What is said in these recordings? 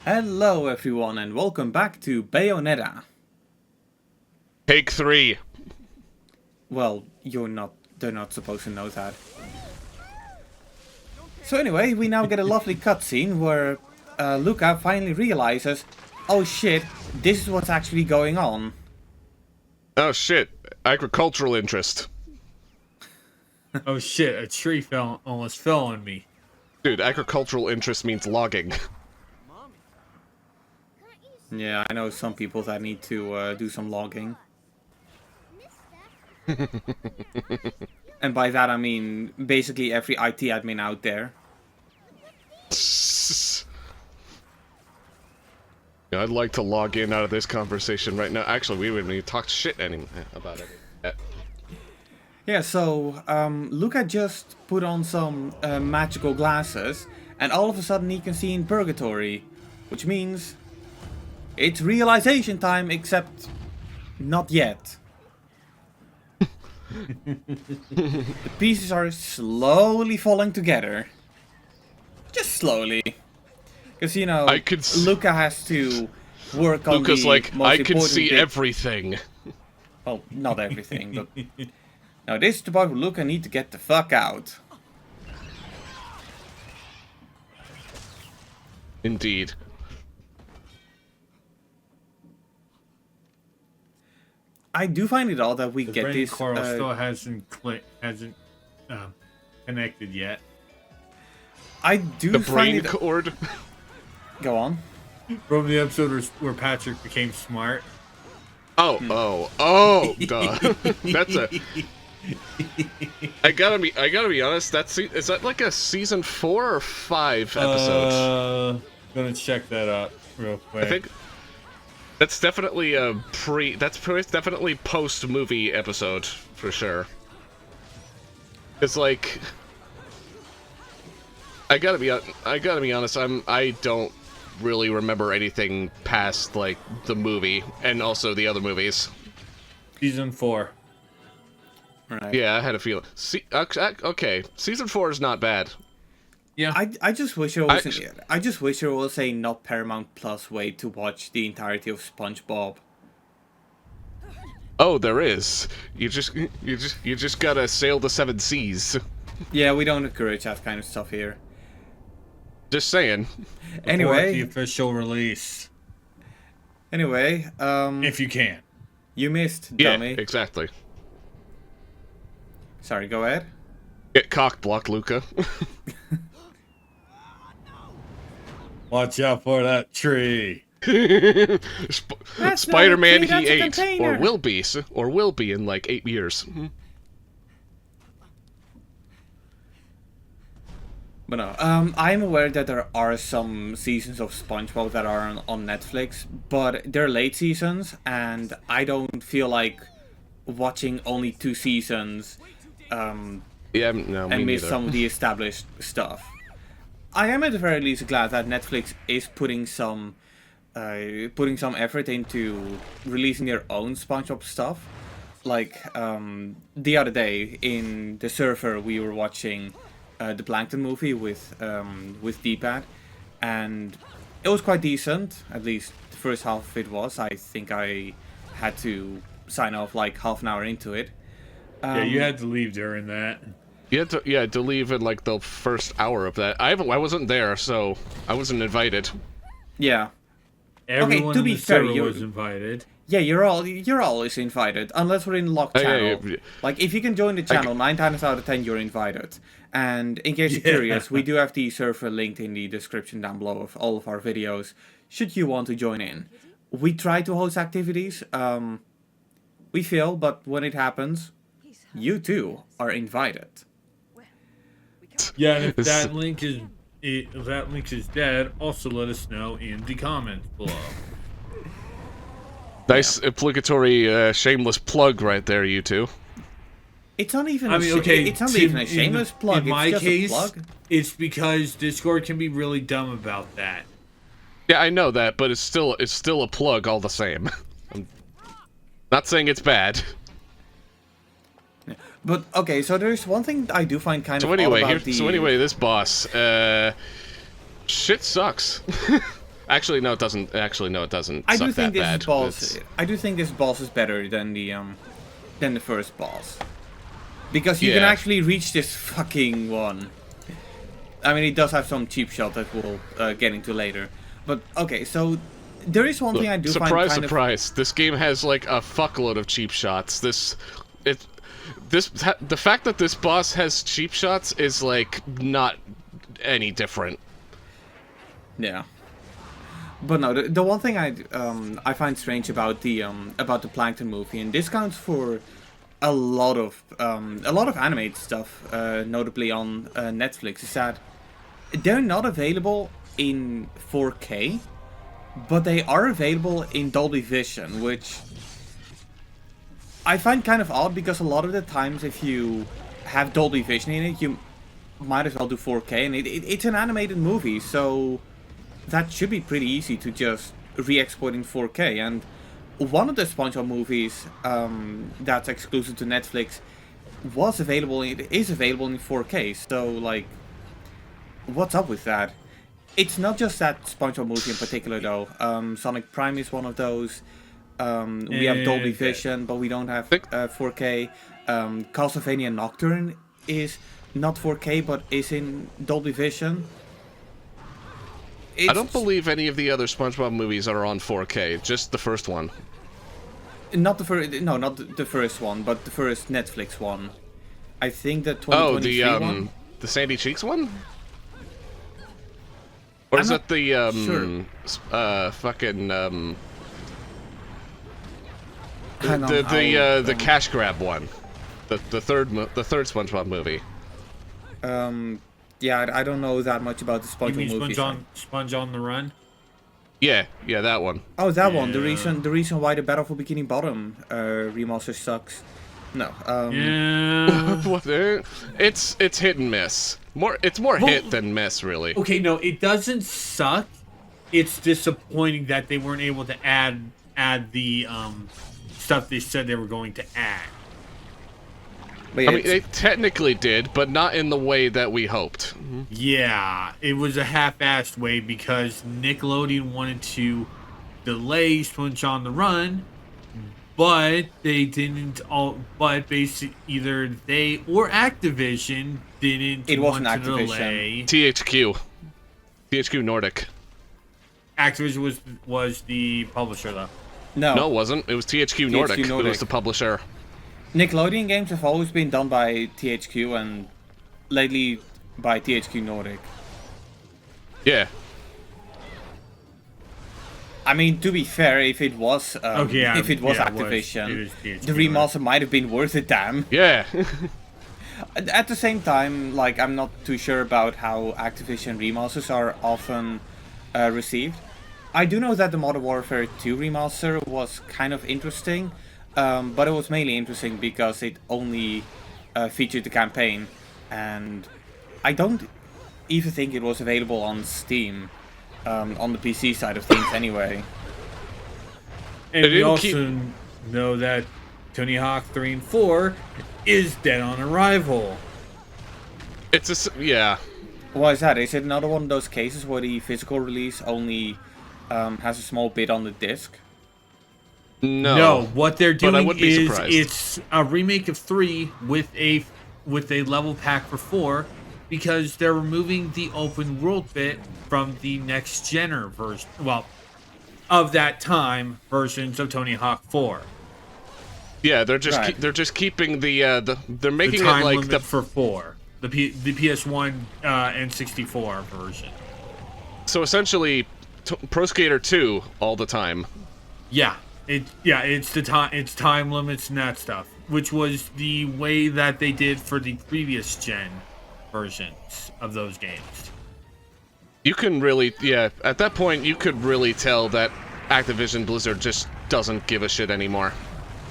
Hello everyone and welcome back to Bayonetta. Take 3. Well, they're not supposed to know that. So anyway, we now get a lovely cutscene where Luca finally realizes, oh shit, this is what's actually going on. Oh shit, agricultural interest. Oh shit, a tree almost fell on me. Dude, agricultural interest means logging. Yeah, I know some people that need to do some logging. And by that I mean basically every IT admin out there. Yeah, I'd like to log in out of this conversation right now. Actually, we wouldn't even talk shit about it. Yeah, so Luca just put on some magical glasses and all of a sudden he can see in purgatory, which means it's realization time, except not yet. The pieces are slowly falling together. Just slowly. Because, you know, Luca has to work on Luca's the like, most I can important see bit. everything. Well, not everything, but... Now this is the part where Luca need to get the fuck out. Indeed. I do find it odd that we The get brain this... coral still hasn't connected yet. I do The find brain it... cord. Go on. From the episode where Patrick became smart. Oh, duh. That's a... I gotta be honest, is that like a season 4 or 5 episode? Gonna check that out real quick. I think that's definitely a definitely post-movie episode, for sure. It's like... I gotta be honest, I don't really remember anything past, like, the movie, and also the other movies. Season 4. Right. Yeah, I had a feeling. Okay, season 4 is not bad. Yeah. I just wish there was I just wish there was a not Paramount Plus way to watch the entirety of SpongeBob. Oh, there is. You just gotta sail the 7 seas. Yeah, we don't encourage that kind of stuff here. Just saying. Anyway, the official release. Anyway, If you can. you missed, Yeah, dummy. exactly. Sorry, go ahead. Get cock-blocked, Luca. Watch out for that tree. Spider-Man, not a tree, he that's a ate, container. or will be in like 8 years. But no, I'm aware that there are some seasons of SpongeBob that are on Netflix, but they're late seasons, and I don't feel like watching only 2 seasons Yeah, no, me and miss neither. some of the established stuff. I am at the very least glad that Netflix is putting some effort into releasing their own SpongeBob stuff. Like the other day in the server we were watching the Plankton movie with D-pad, and it was quite decent. At least the first half of it was. I think I had to sign off like half an hour into it. Yeah, you had to leave during that. You had to leave in like the first hour of that. I wasn't there, so I wasn't invited. Yeah. Everyone to in be the fair, server you- was invited. Yeah, you're always invited, unless we're in locked Oh, yeah, channel. yeah. Like, if you can join the channel, 9 times out of 10 you're invited. And in case you're Yeah. curious, we do have the server linked in the description down below of all of our videos, should you want to join in. We try to host activities, we fail, but when it happens, you too are invited. Yeah, and if that link is dead, also let us know in the comments below. Nice obligatory shameless plug right there, you two. It's not even it's not to- even a shameless plug, In my it's just case, a plug. it's because Discord can be really dumb about that. Yeah, I know that, but it's still a plug all the same. I'm not saying it's bad. But, okay, so there's one thing I do find kind of So anyway, odd about the... this boss, shit sucks. Actually, no, it doesn't. Actually, no, it doesn't. I suck do think that this bad. boss. I do think this boss is better than the first boss, because you can Yeah. actually reach this fucking one. I mean, it does have some cheap shot that we'll get into later. But okay, so there is one thing I do find Surprise, kind surprise! This game has like a fuckload of cheap shots. The fact that this boss has cheap shots is like not any different. Yeah. But no, the one thing I find strange about the Plankton movie, and this counts for a lot of animated stuff, notably on Netflix, is that they're not available in 4K, but they are available in Dolby Vision, which I find kind of odd, because a lot of the times if you have Dolby Vision in it, you might as well do 4K, and it's an animated movie, so that should be pretty easy to just re-export in 4K. And one of the SpongeBob movies that's exclusive to Netflix is available in 4K. So like, what's up with that? It's not just that SpongeBob movie in particular though. Sonic Prime is one of those. We have Dolby Vision, but we don't have 4K. Castlevania Nocturne is not 4K, but is in Dolby Vision. I don't believe any of the other SpongeBob movies are on 4K. Just the first one. Not the first. No, not the first one, but the first Netflix one. I think the 2023 one. The Sandy Cheeks one. Or is that the fucking the cash grab one, the third SpongeBob movie. Yeah, I don't know that much about the SpongeBob You mean movies. Sponge on the Run? Yeah, that one. Oh, that one. The Yeah. reason why the Battle for Bikini Bottom remaster sucks. No. Yeah. What? It's hit and miss. It's more hit than miss, really. Okay, no, it doesn't suck. It's disappointing that they weren't able to add the stuff they said they were going to add. But I mean, they technically did, but not in the way that we hoped. Yeah, it was a half-assed way because Nickelodeon wanted to delay Sponge on the Run, but they didn't. But basically, either they or Activision didn't. It wasn't want to Activision. delay. THQ Nordic. Activision was the publisher, though. no. No, it wasn't. It was THQ Nordic. It Nordic. was the publisher. Nickelodeon games have always been done by THQ, and lately by THQ Nordic. Yeah. I mean, to be fair, if it was Activision, it is THQ the remaster might have been worth a damn. Yeah. At the same time, like, I'm not too sure about how Activision remasters are often received. I do know that the Modern Warfare 2 remaster was kind of interesting, but it was mainly interesting because it only featured the campaign, and I don't even think it was available on Steam, on the PC side of things anyway. And we didn't also know that Tony Hawk 3 and 4 is dead on arrival. Yeah. Why is that? Is it another one of those cases where the physical release only has a small bit on the disc? No. What they're But I doing would be is surprised. it's a remake of 3 with a level pack for 4 because they're removing the open world bit from the next gen version. Well, of that time versions of Tony Hawk 4. Yeah, they're just Right. they're just keeping they're The making it time like limit for 4. The PS1 and 64 version. so essentially Pro Skater 2 all the time. Yeah, it's time limits and that stuff, which was the way that they did for the previous gen versions of those games. You can really at that point you could really tell that Activision Blizzard just doesn't give a shit anymore.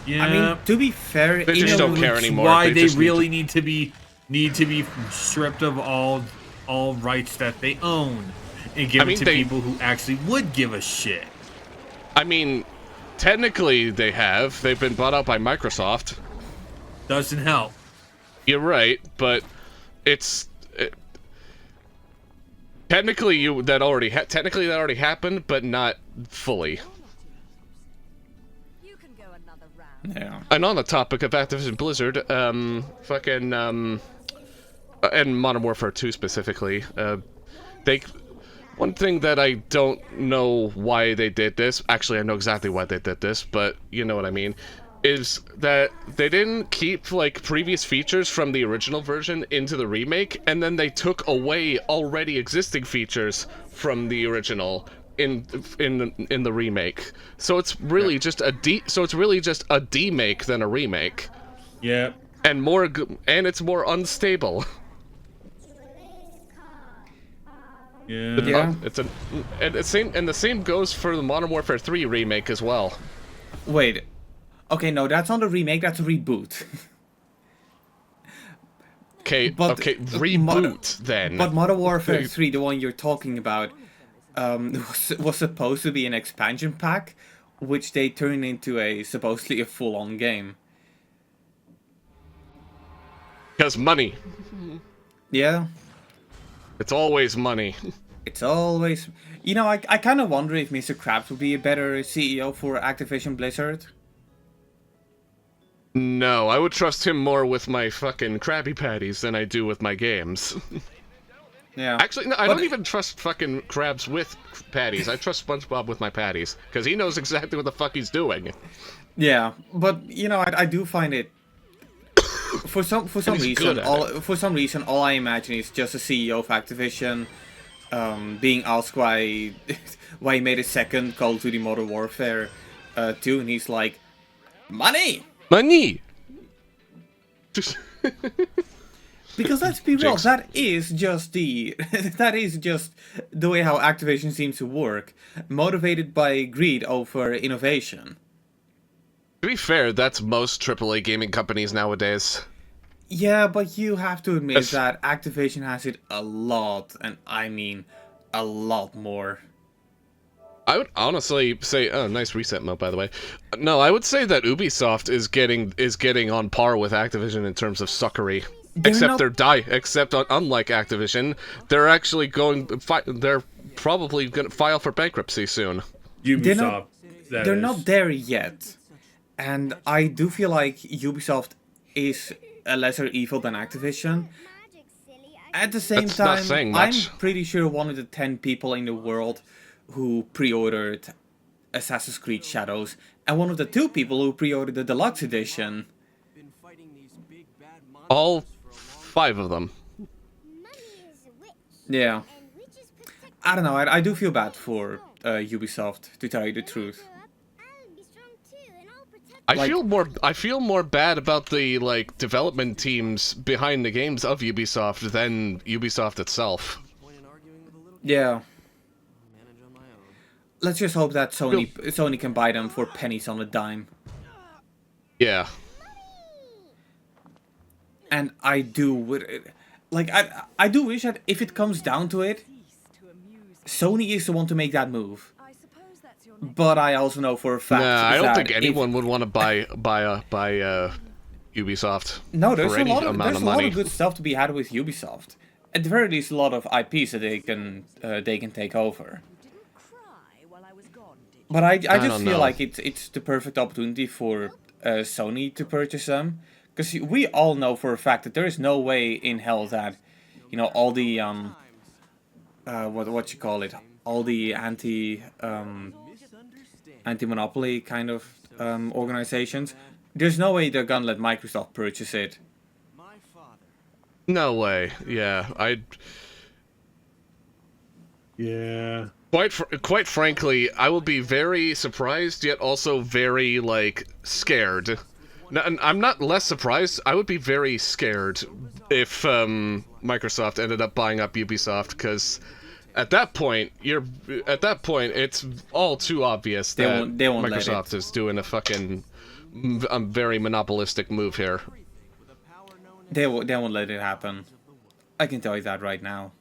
Yeah, I mean, to be fair, They just don't care which anymore. Why They they just really need to be stripped of all rights that they own and give it to people who actually would give a shit. I mean, technically they've been bought out by Microsoft. Doesn't help. You're right, but Technically, that already happened, but not fully. You can go another round. Yeah. And on the topic of Activision Blizzard, and Modern Warfare 2 specifically, one thing that I don't know why they did this, actually I know exactly why they did this, but you know what I mean, is that they didn't keep, like, previous features from the original version into the remake, and then they took away already existing features from the original in the remake. So it's really just a demake than a remake. Yeah. And it's more unstable. Yeah. And the same goes for the Modern Warfare 3 remake as well. Wait. Okay, no, that's not a remake, that's a reboot. Okay, reboot then. But Modern Warfare 3, the one you're talking about, was supposed to be an expansion pack, which they turned into supposedly a full-on game. Because money. Yeah. It's always money. It's always... You know, I kind of wonder if Mr. Krabs would be a better CEO for Activision Blizzard. No, I would trust him more with my fucking Krabby Patties than I do with my games. Yeah. Actually, no, I don't even trust fucking Krabs with patties. I trust SpongeBob with my patties, because he knows exactly what the fuck he's doing. Yeah, but, you know, I do find it... For some reason, all I imagine is just a CEO of Activision being asked why he made a second Call of Duty Modern Warfare 2, and he's like, money! Money! Because let's be real, Jinx. that is just the way how Activision seems to work, motivated by greed over innovation. To be fair, that's most AAA gaming companies nowadays. Yeah, but you have to admit That's- that Activision has it a lot, and I mean a lot more. I would honestly say, oh, nice reset mode, by the way. No, I would say that Ubisoft is getting on par with Activision in terms of suckery. Except unlike Activision, they're actually they're probably going to file for bankruptcy soon. Ubisoft. They're not there yet. And I do feel like Ubisoft is a lesser evil than Activision. At the same That's not time, saying I'm much. pretty sure one of the 10 people in the world who pre-ordered Assassin's Creed Shadows, and one of the 2 people who pre-ordered the Deluxe Edition. All 5 of them. Yeah. I don't know, I do feel bad for Ubisoft, to tell you the truth. I feel more bad about the development teams behind the games of Ubisoft than Ubisoft itself. Yeah. Let's just hope that Sony can buy them for pennies on a dime. Yeah. And I do I do wish that if it comes down to it, Sony is the one to make that move. But I also know for a fact Nah, I don't that think anyone would want to buy Ubisoft. No, there's for a any lot of amount of lot money. of good stuff to be had with Ubisoft. At the very least, a lot of IPs that they can take over. But I just don't feel know. like it's the perfect opportunity for Sony to purchase them, because we all know for a fact that there is no way in hell that, you know, all the what you call it, all the anti-monopoly kind of organizations, there's no way they're gonna let Microsoft purchase it. No way. Yeah, Yeah. Quite frankly, I will be very surprised, yet also very, scared. I'm not less surprised, I would be very scared if Microsoft ended up buying up Ubisoft, because at that point, it's all too obvious They that won't let Microsoft it. is doing a fucking very monopolistic move here. They won't let it happen. I can tell you that right now.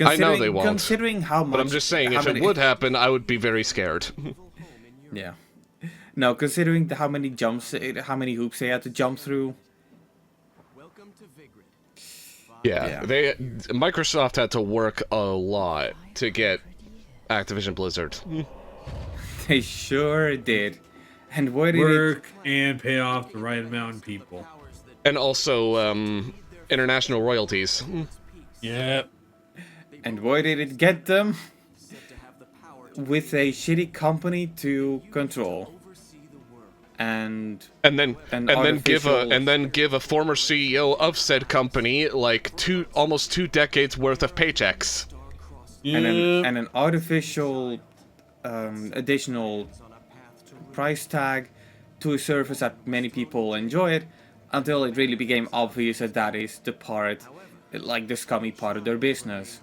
I know they won't. Considering how much... But I'm just saying, if it would happen, I would be very scared. Yeah. No, considering how many hoops they had to jump through. Yeah, Microsoft had to work a lot to get Activision Blizzard. They sure did. And where did Work and pay off the right amount of people. And also, international royalties. Yep. And where did it get them? With a shitty company to control. And then give a former CEO of said company like almost 2 decades worth of paychecks. Yep. and an artificial additional price tag to a service that many people enjoyed, until it really became obvious that is the part, like the scummy part of their business.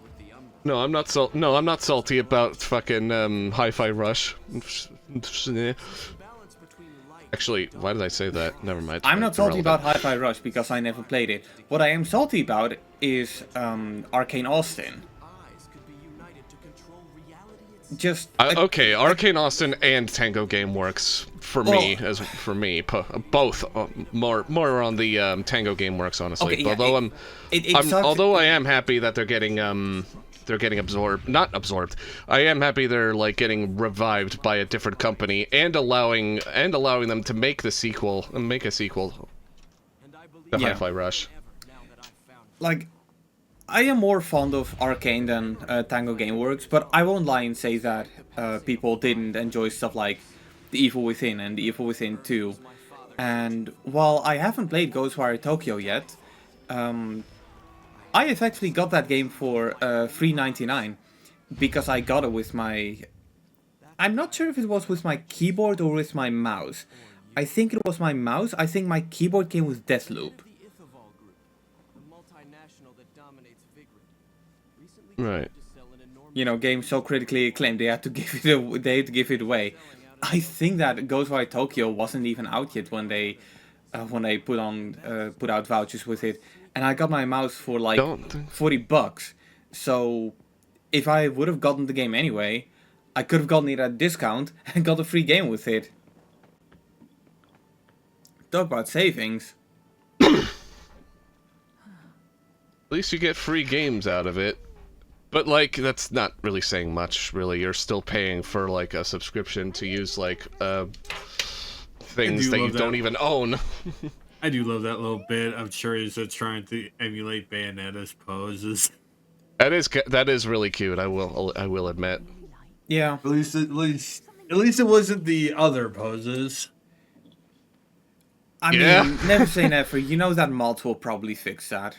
No, I'm not salty about fucking Hi-Fi Rush. Actually, why did I say that? Never mind. I'm not salty about Hi-Fi Rush because I never played it. What I am salty about is Arcane Austin. Just okay, Arcane Austin and Tango Gameworks both more on the Tango Gameworks, honestly. Okay, yeah, although I am happy that they're getting not absorbed. I am happy they're like getting revived by a different company and allowing them to make a sequel to Hi-Fi Rush. Like, I am more fond of Arcane than Tango Gameworks, but I won't lie and say that people didn't enjoy stuff like The Evil Within and The Evil Within 2. And while I haven't played Ghostwire Tokyo yet, I effectively got that game for $3.99 because I got it with my... I'm not sure if it was with my keyboard or with my mouse. I think it was my mouse. I think my keyboard came with Deathloop. Right. You know, games so critically acclaimed, they had to give it away. I think that Ghostwire Tokyo wasn't even out yet when they put out vouchers with it, and I got my mouse for like $40. So if I would have gotten the game anyway, I could have gotten it at a discount and got a free game with it. Talk about savings. At least you get free games out of it. But, like, that's not really saying much, really. You're still paying for, like, a subscription to use, like, things that you don't even own. I do love that little bit of Chorizo trying to emulate Bayonetta's poses. That is really cute, I will admit. Yeah. At least it wasn't the other poses. I mean, never say never. You know that mods will probably fix that.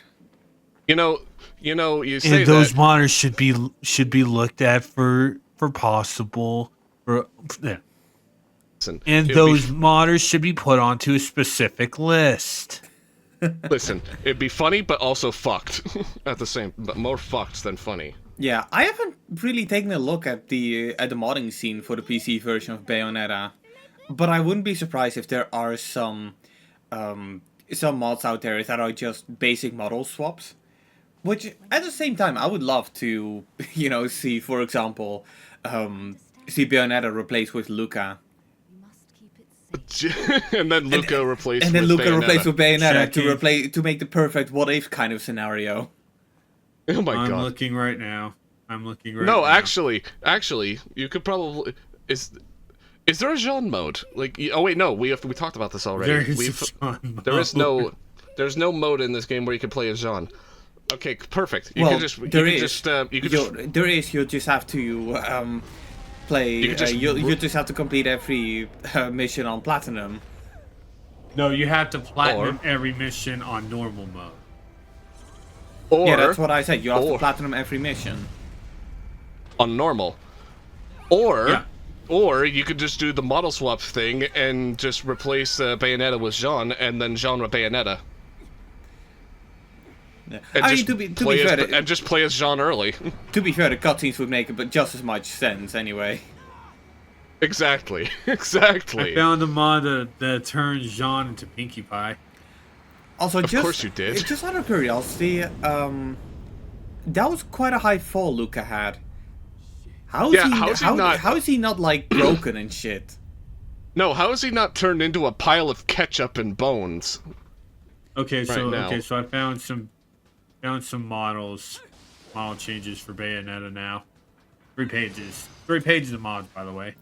You say and those modders should be looked at for possible yeah. Listen, and those modders should be put onto a specific list. Listen, it'd be funny but also fucked but more fucked than funny. Yeah, I haven't really taken a look at the modding scene for the PC version of Bayonetta, but I wouldn't be surprised if there are some mods out there that are just basic model swaps. Which, at the same time, I would love to, see, for example, see Bayonetta replaced with Luca. and then Luca replaced with Bayonetta. And then Luca replaced with Bayonetta to make the perfect what-if kind of scenario. Oh my god. I'm looking right now. No, actually, you could probably... Is there a Jean mode? Like, oh wait, no, we talked about this already. There's no mode in this game where you can play as Jean. Okay, perfect. You'll just have to play. You just have to complete every mission on platinum. No, you have to platinum every mission on normal mode. Yeah, that's what I said. You have to platinum every mission on normal. Or you could just do the model swap thing and just replace Bayonetta with Jean, and then Jean with Bayonetta. Yeah. And just play as Jean early. To be fair, the cutscenes would make just as much sense anyway. Exactly. I found a mod that turns Jean into Pinkie Pie. Also, of course you did. Just out of curiosity, that was quite a high fall Luca had. How is he not like broken and shit? No, how is he not turned into a pile of ketchup and bones? So I found some Found some model changes for Bayonetta now. 3 pages. 3 pages of mods, by the way.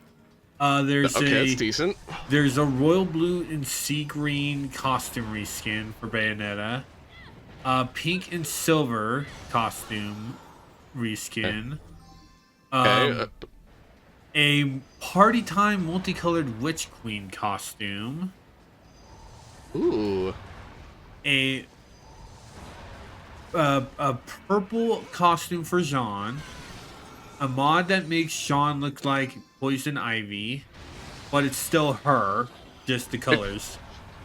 There's that's decent. There's a royal blue and sea green costume reskin for Bayonetta. Pink and silver costume reskin. A party time multicolored witch queen costume. Ooh. A purple costume for Jean. A mod that makes Jean look like Poison Ivy, but it's still her, just the colors.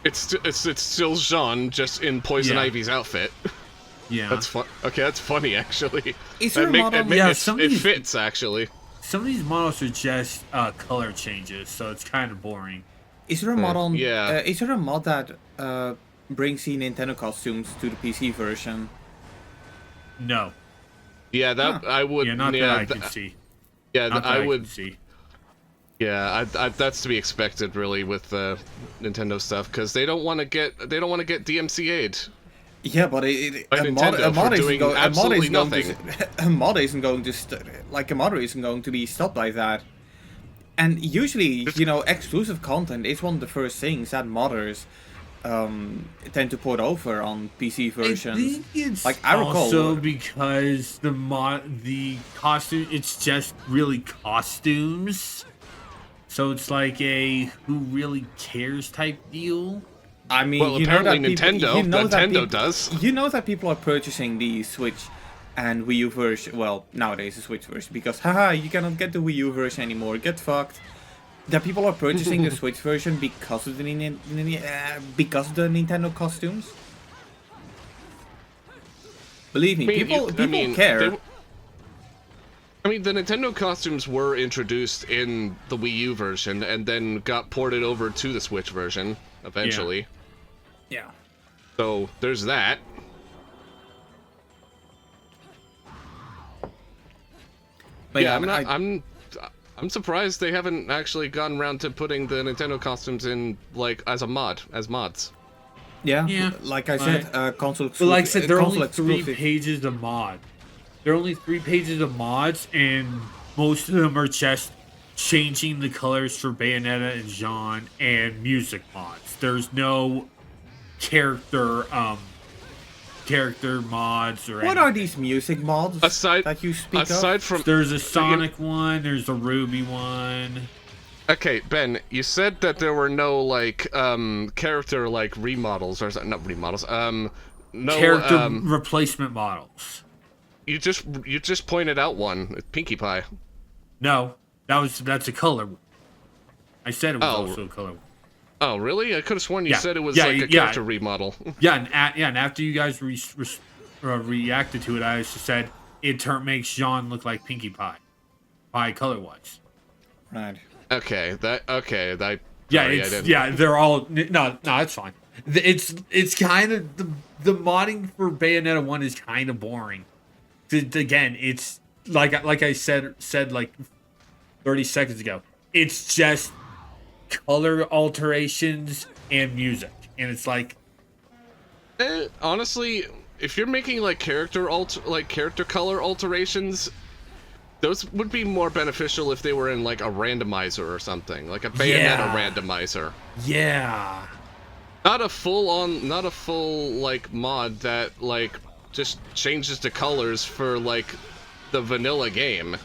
It's still Jean, just in Poison Yeah. Ivy's outfit. Yeah, That's fun. Okay, that's funny actually. Is there a model? It fits actually. some of these models are just color changes, so it's kind of boring. Is there a mod on? Yeah. Is there a mod that brings the Nintendo costumes to the PC version? No, Yeah, that I would. yeah, not that I can see. Yeah, Not that I can would. see. Yeah, that's to be expected, really, with Nintendo stuff, because they don't want to get DMCA'd. Yeah, but By Nintendo for doing absolutely nothing. A mod isn't going to a modder isn't going to be stopped like that. And usually, exclusive content is one of the first things that modders tend to port over on PC versions. I think it's like I recall, also because the costume, it's just really costumes. So it's like a who really cares type deal. I mean, Well, apparently Nintendo does. You know that people are purchasing the Switch and Wii U version. Well, nowadays the Switch version, because haha, you cannot get the Wii U version anymore. Get fucked. That people are purchasing the Switch version because of the Nintendo costumes. Believe me, people care. I mean, the Nintendo costumes were introduced in the Wii U version and then got ported over to the Switch version eventually. Yeah. So there's that. But Yeah, I I'm surprised they haven't actually gotten around to putting the Nintendo costumes in as mods. Yeah, like I said, console exclusive. But like I said, there are only console 3 pages of mod. There are only 3 pages of mods, and most of them are just changing the colors for Bayonetta and Jean and music mods. There's no character mods or What anything. are these music mods that you speak aside of? from There's a Sonic one, there's a Ruby one. Okay, Ben, you said that there were no character remodels or not remodels. No Character replacement models. You just pointed out one, Pinkie Pie. No, that's a color one. I said it was Oh. also a color one. Oh, really? I could have sworn you Yeah, said it was yeah, like a yeah. character remodel. Yeah, and after you guys reacted to it, I just said it makes Jean look like Pinkie Pie color-wise. Right. Okay, Yeah, sorry, I didn't. yeah, they're all no, it's fine. It's kind of the modding for Bayonetta 1 is kind of boring. Again, it's like I said like 30 seconds ago. It's just color alterations and music, and it's like Honestly, if you're making character color alterations, those would be more beneficial if they were in a randomizer or something, like a Bayonetta randomizer. Yeah. Not a full mod that just changes the colors for the vanilla game.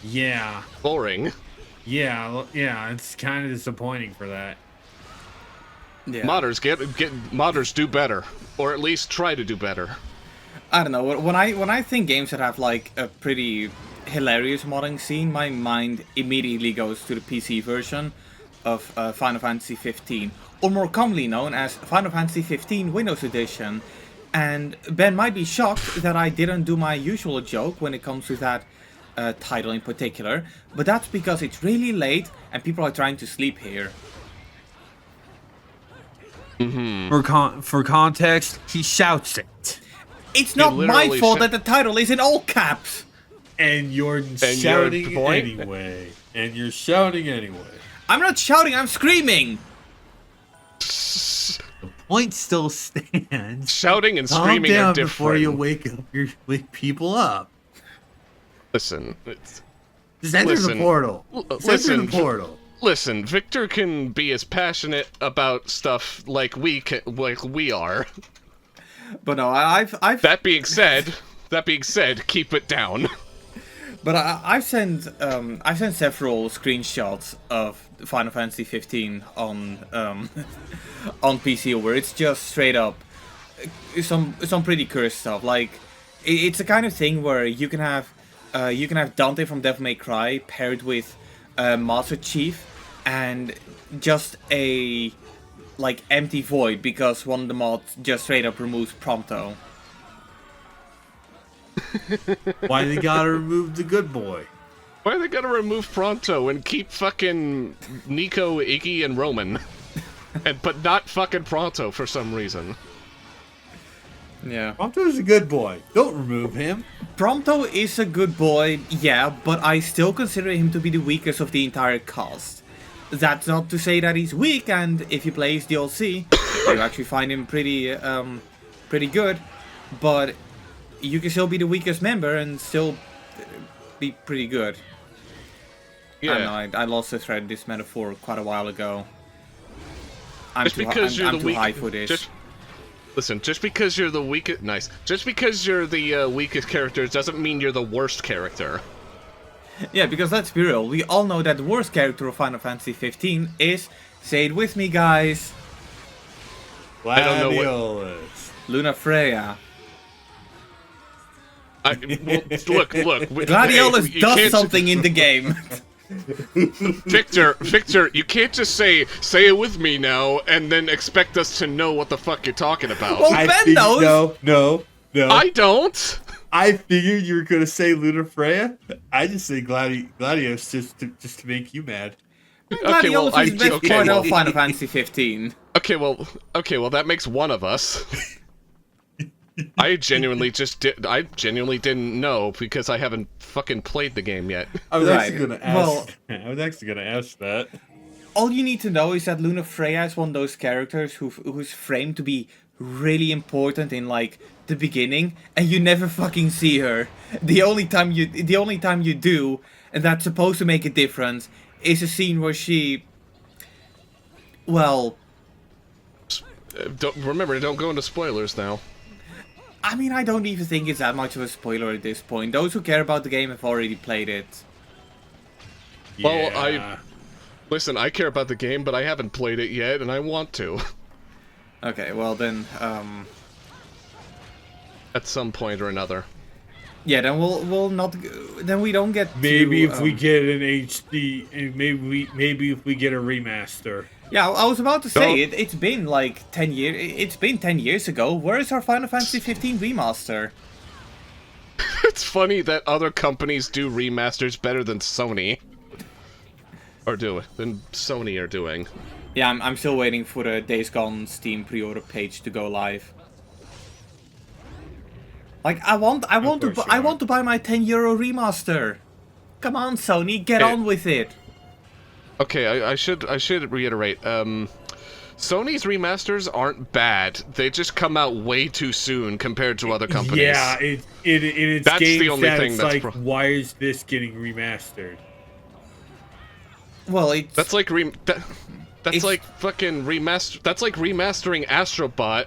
Yeah. Boring. Yeah, it's kind of disappointing for that. Yeah. Modders do better, or at least try to do better. I don't know. When I think games that have a pretty hilarious modding scene, my mind immediately goes to the PC version of Final Fantasy 15, or more commonly known as Final Fantasy 15 Windows Edition. And Ben might be shocked that I didn't do my usual joke when it comes to that title in particular, but that's because it's really late and people are trying to sleep here. For context, he shouts it. It's not my literally fault that the title is in all caps. And you're shouting anyway. And you're shouting anyway. I'm not shouting, I'm screaming. The point still stands. Shouting and Calm screaming down are different. before you wake people up. Listen, Just enter the portal. Just enter the portal. Listen, Victor can be as passionate about stuff like we are. But no, I've That being said, keep it down. But I've sent several screenshots of Final Fantasy 15 on on PC where it's just straight up some pretty cursed stuff. Like it's the kind of thing where you can have Dante from Devil May Cry paired with Master Chief and just a like empty void because one of the mods just straight up removes Prompto. Why they gotta remove the good boy? Why they gotta remove Pronto and keep fucking Nico, Iggy, and Roman? But not fucking Pronto for some reason. Yeah. Prompto's a good boy. Don't remove him. Prompto is a good boy, yeah, but I still consider him to be the weakest of the entire cast. That's not to say that he's weak, and if you play his DLC, you actually find him pretty good, but you can still be the weakest member and still be pretty good. Yeah. I don't know, I lost the thread of this metaphor quite a while ago. I'm Just too high for this. Just because you're the weakest... Nice. Just because you're the weakest character doesn't mean you're the worst character. Yeah, because let's be real, we all know that the worst character of Final Fantasy 15 is, say it with me guys, I don't know what... Gladiolus. Luna Freya. Look. Gladiolus does something in the game. Victor, you can't just say it with me now and then expect us to know what the fuck you're talking about. Well, Ben knows. No. I don't. I figured you were gonna say Luna Freya. I just say Gladiolus just to make you mad. Gladiolus is the best part of Final Fantasy 15. Okay, well, that makes one of us. I genuinely didn't know because I haven't fucking played the game yet. I was Right. actually gonna ask. I was actually gonna ask that. All you need to know is that Luna Freya is one of those characters who's framed to be really important in like the beginning, and you never fucking see her. The only time you do, and that's supposed to make a difference, is a scene where she, well, don't go into spoilers now. I mean, I don't even think it's that much of a spoiler at this point. Those who care about the game have already played it. Well, listen, I care about the game, but I haven't played it yet, and I want to. Okay, well then, At some point or another. yeah, then we'll not. Then we don't get. Maybe to, if we get an HD, and maybe if we get a remaster. Yeah, I was about to say it's been like 10 years. It's been 10 years ago. Where is our Final Fantasy 15 remaster? It's funny that other companies do remasters better than Sony. Than Sony are doing. Yeah, I'm still waiting for the Days Gone Steam pre-order page to go live. Like I want to buy my €10 remaster. Come on, Sony, get on with it. Okay, I should reiterate. Sony's remasters aren't bad. They just come out way too soon compared to other companies. Yeah, it's That's games the only that thing it's that's like, why is this getting remastered? Well, it's That's like like fucking remaster. That's like remastering Astro Bot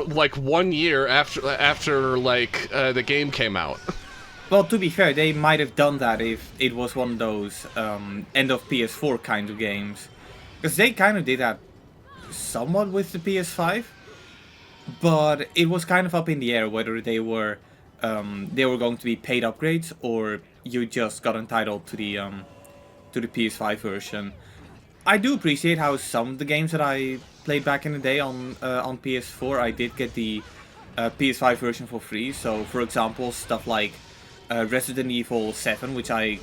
like 1 year after like the game came out. well, to be fair, they might have done that if it was one of those end of PS4 kind of games, because they kind of did that somewhat with the PS5, but it was kind of up in the air whether they were going to be paid upgrades or you just got entitled to the PS5 version. I do appreciate how some of the games that I played back in the day on PS4, I did get the PS5 version for free. So, for example, stuff like Resident Evil 7, which I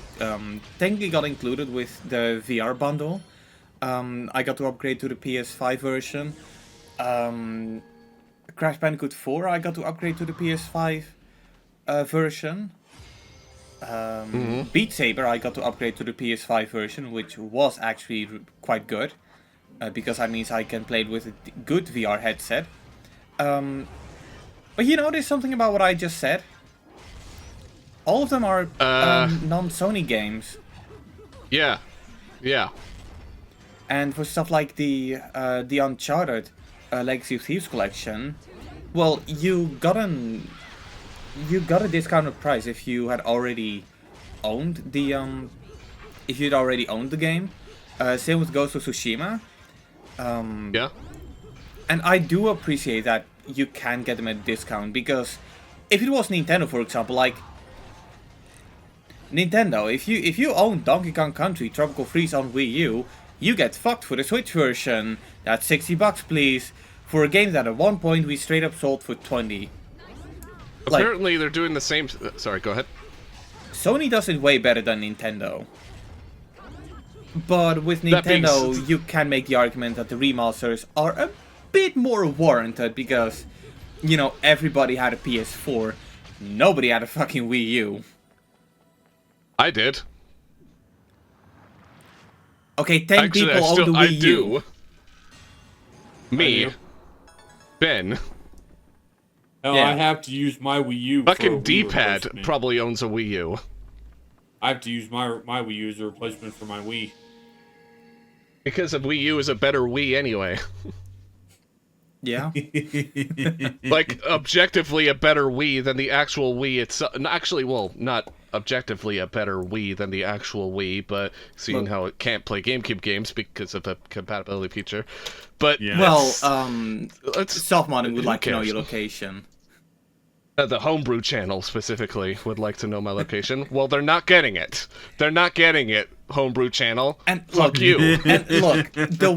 technically got included with the VR bundle. I got to upgrade to the PS5 version. Crash Bandicoot 4, I got to upgrade to the PS5 version. Beat Saber, I got to upgrade to the PS5 version, which was actually quite good. because that means I can play it with a good VR headset. But you notice something about what I just said? All of them are non-Sony games. Yeah. Yeah. And for stuff like the Uncharted Legacy of Thieves collection, well, you got a discounted price if you had already owned the game. Same with Ghost of Tsushima. Yeah. And I do appreciate that you can get them at a discount, because if it was Nintendo, for example, like Nintendo, if you own Donkey Kong Country Tropical Freeze on Wii U, you get fucked for the Switch version. That's $60, please, for a game that at one point we straight up sold for 20. Apparently, they're doing the same. Sorry, go ahead. Sony does it way better than Nintendo. But with Nintendo, you can make the argument that the remasters are a bit more warranted, because, you know, everybody had a PS4. Nobody had a fucking Wii U. I did. Okay, 10 Actually, people own the Wii U. do. Me. Ben. Hell, Yeah. I have to use my Wii U. Fucking for a Wii D-pad replacement. probably owns a Wii U. I have to use my Wii U as a replacement for my Wii. Because of Wii U is a better Wii anyway. Yeah. Like, objectively a better Wii than the actual Wii itself. Actually, well, not objectively a better Wii than the actual Wii, but seeing how it can't play GameCube games because of a compatibility feature. But Yeah. Well, let's Softmodding would who like to know cares? your location. The homebrew channel specifically would like to know my location. Well, they're not getting it. They're not getting it, homebrew channel. And Fuck look, you. And look, the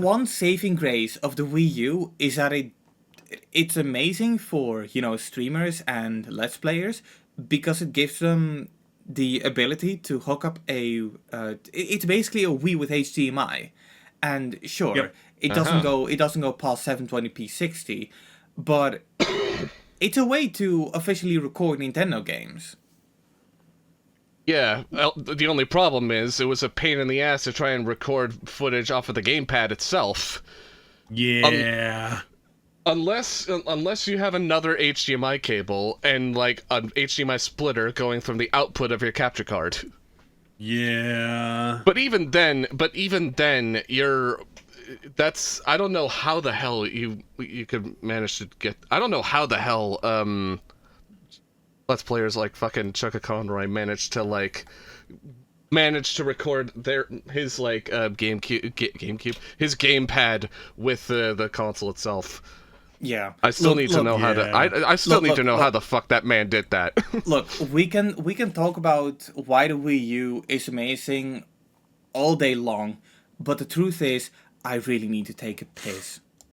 one saving grace of the Wii U is that it's amazing for, you know, streamers and Let's Players, because it gives them the ability to hook up it's basically a Wii with HDMI. And sure, Yep. it doesn't go past 720p 60, but it's a way to officially record Nintendo games. Yeah, well, the only problem is it was a pain in the ass to try and record footage off of the gamepad itself. Yeah. Unless you have another HDMI cable and like an HDMI splitter going from the output of your capture card. Yeah. But even then, I don't know how the hell you could manage to get. I don't know how the hell Let's Players like fucking Chucka Conroy managed to record his GameCube his gamepad with the console itself. Yeah. I still need to know how to. I still need to know how look. the fuck that man did that. Look, we can talk about why the Wii U is amazing all day long, but the truth is, I really need to take a piss.